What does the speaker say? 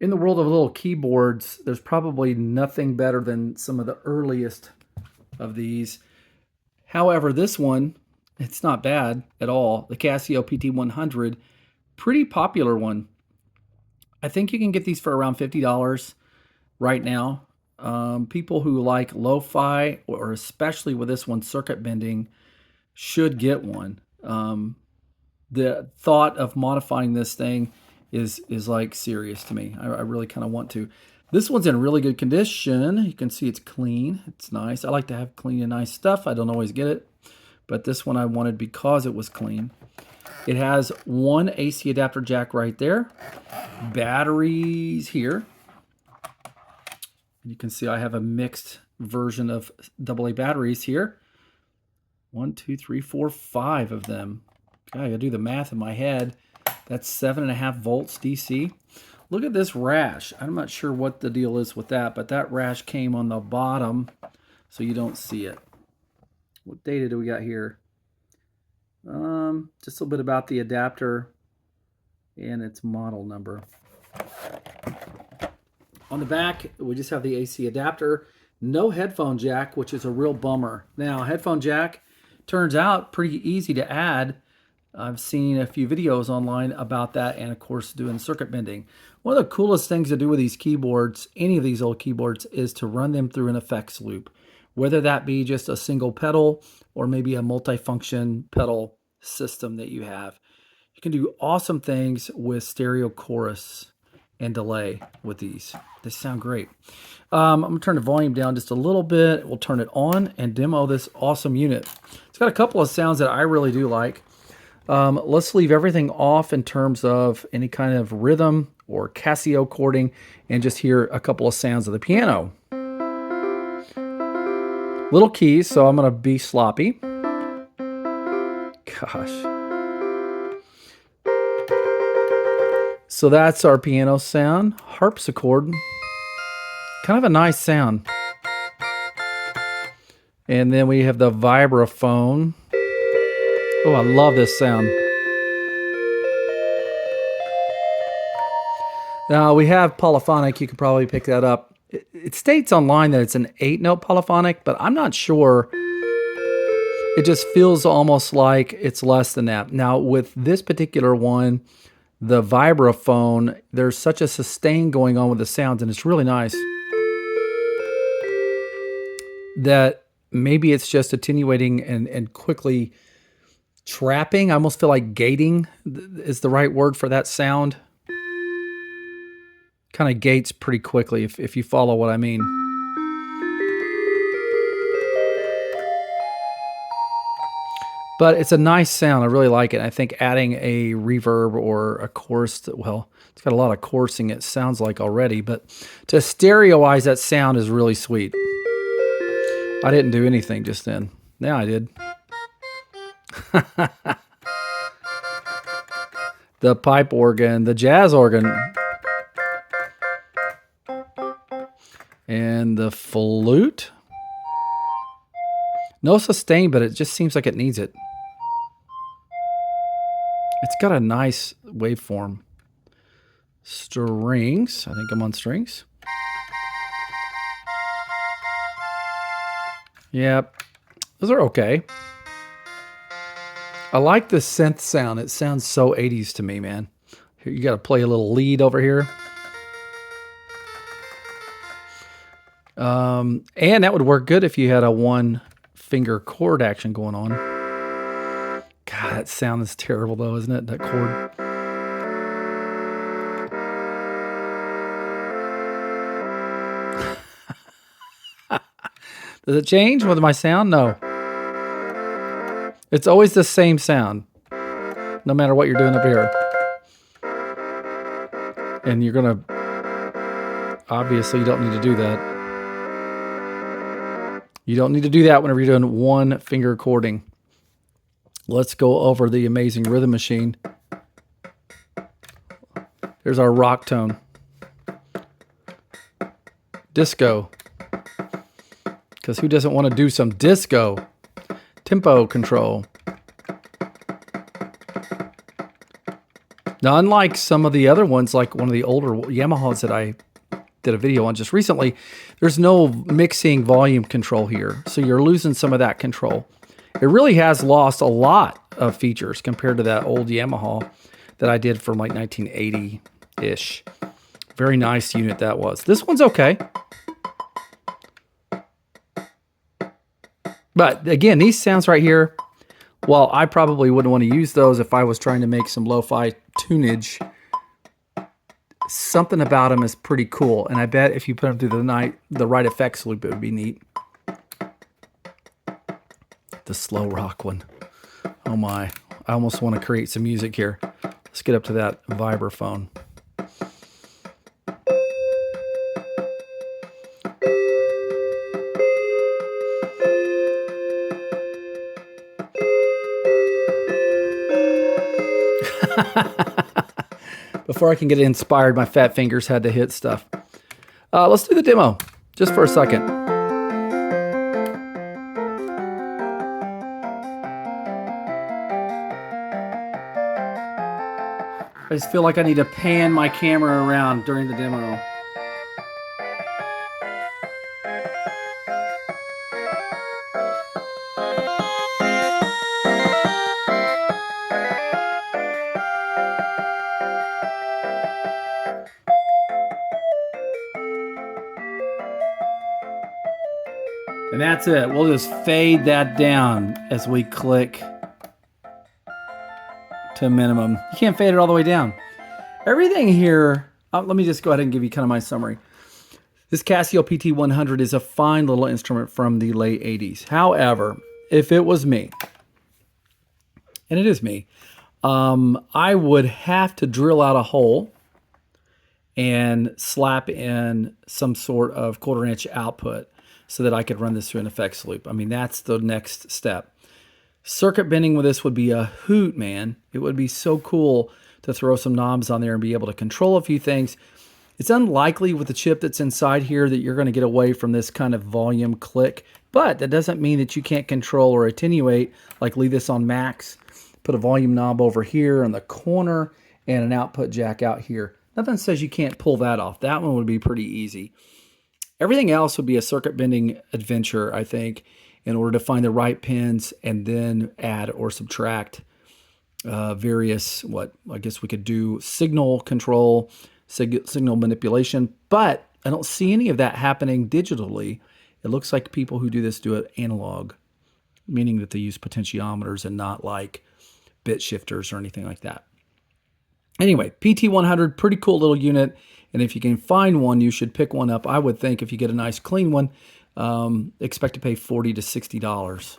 In the world of little keyboards, there's probably nothing better than some of the earliest of these. However, this one, it's not bad at all. The Casio PT-100, pretty popular one. I think you can get these for around $50 right now. People who like lo-fi, or especially with this one, circuit bending, should get one. The thought of modifying this thing is like serious to me. I really kind of want to. This one's in really good condition. You can see it's clean. It's nice. I like to have clean and nice stuff. I don't always get it, but this one I wanted because it was clean. It has one AC adapter jack right there. Batteries here. You can see I have a mixed version of AA batteries here. 1, 2, 3, 4, 5 of them. God, I gotta do the math in my head. That's 7.5 volts DC. Look at this rash. I'm not sure what the deal is with that, but that rash came on the bottom, so you don't see it. What data do we got here? Just a little bit about the adapter and its model number. On the back, we just have the AC adapter. No headphone jack, which is a real bummer. Now, headphone jack turns out pretty easy to add. I've seen a few videos online about that, and of course doing circuit bending. One of the coolest things to do with these keyboards, any of these old keyboards, is to run them through an effects loop. Whether that be just a single pedal or maybe a multi-function pedal system that you have. You can do awesome things with stereo chorus and delay with these. They sound great. I'm going to turn the volume down just a little bit. We'll turn it on and demo this awesome unit. It's got a couple of sounds that I really do like. Let's leave everything off in terms of any kind of rhythm or Casio chording and just hear a couple of sounds of the piano. Little keys, so I'm going to be sloppy. Gosh. So that's our piano sound. Harpsichord. Kind of a nice sound. And then we have the vibraphone. Oh, I love this sound. Now we have polyphonic. You could probably pick that up. It states online that it's an 8-note polyphonic, but I'm not sure. It just feels almost like it's less than that. Now with this particular one, the vibraphone, there's such a sustain going on with the sounds, and it's really nice. That maybe it's just attenuating and quickly trapping. I almost feel like gating is the right word for that sound. Kind of gates pretty quickly, if you follow what I mean. But it's a nice sound. I really like it. I think adding a reverb or a chorus, well, it's got a lot of chorusing, it sounds like already, but to stereoize that sound is really sweet. I didn't do anything just then. Now I did. The pipe organ, the jazz organ, and the flute. No sustain, but it just seems like it needs it. It's got a nice waveform. Strings. I think I'm on strings. Yep. Those are okay. I like the synth sound. It sounds so 80s to me, man. Here, you got to play a little lead over here. And that would work good if you had a one-finger chord action going on. God, that sound is terrible though, isn't it? That chord. Does it change with my sound? No. It's always the same sound, no matter what you're doing up here. And you're going to, obviously you don't need to do that. You don't need to do that whenever you're doing one finger chording. Let's go over the amazing rhythm machine. There's our rock tone. Disco. Because who doesn't want to do some disco? Tempo control. Now, unlike some of the other ones, like one of the older Yamahas that I did a video on just recently, there's no mixing volume control here. So you're losing some of that control. It really has lost a lot of features compared to that old Yamaha that I did from like 1980-ish. Very nice unit that was. This one's okay. But again, these sounds right here, well, I probably wouldn't want to use those if I was trying to make some lo-fi tunage. Something about them is pretty cool, and I bet if you put them through the right effects loop, it would be neat. The slow rock one. Oh my, I almost want to create some music here. Let's get up to that vibraphone. Before I can get inspired, my fat fingers had to hit stuff. Let's do the demo, just for a second. I just feel like I need to pan my camera around during the demo. And that's it. We'll just fade that down as we click to minimum. You can't fade it all the way down. Everything here, let me just go ahead and give you kind of my summary. This Casio PT-100 is a fine little instrument from the late 80s. However, if it was me, and it is me, I would have to drill out a hole and slap in some sort of 1/4 inch output so that I could run this through an effects loop. I mean, that's the next step. Circuit bending with this would be a hoot, man. It would be so cool to throw some knobs on there and be able to control a few things. It's unlikely with the chip that's inside here that you're going to get away from this kind of volume click, but that doesn't mean that you can't control or attenuate, like leave this on max, put a volume knob over here in the corner, and an output jack out here. Nothing says you can't pull that off. That one would be pretty easy. Everything else would be a circuit bending adventure, I think, in order to find the right pins and then add or subtract various, what I guess we could do, signal control, signal manipulation. But I don't see any of that happening digitally. It looks like people who do this do it analog, meaning that they use potentiometers and not like bit shifters or anything like that. Anyway, PT-100, pretty cool little unit. And if you can find one, you should pick one up. I would think if you get a nice clean one, expect to pay $40 to $60.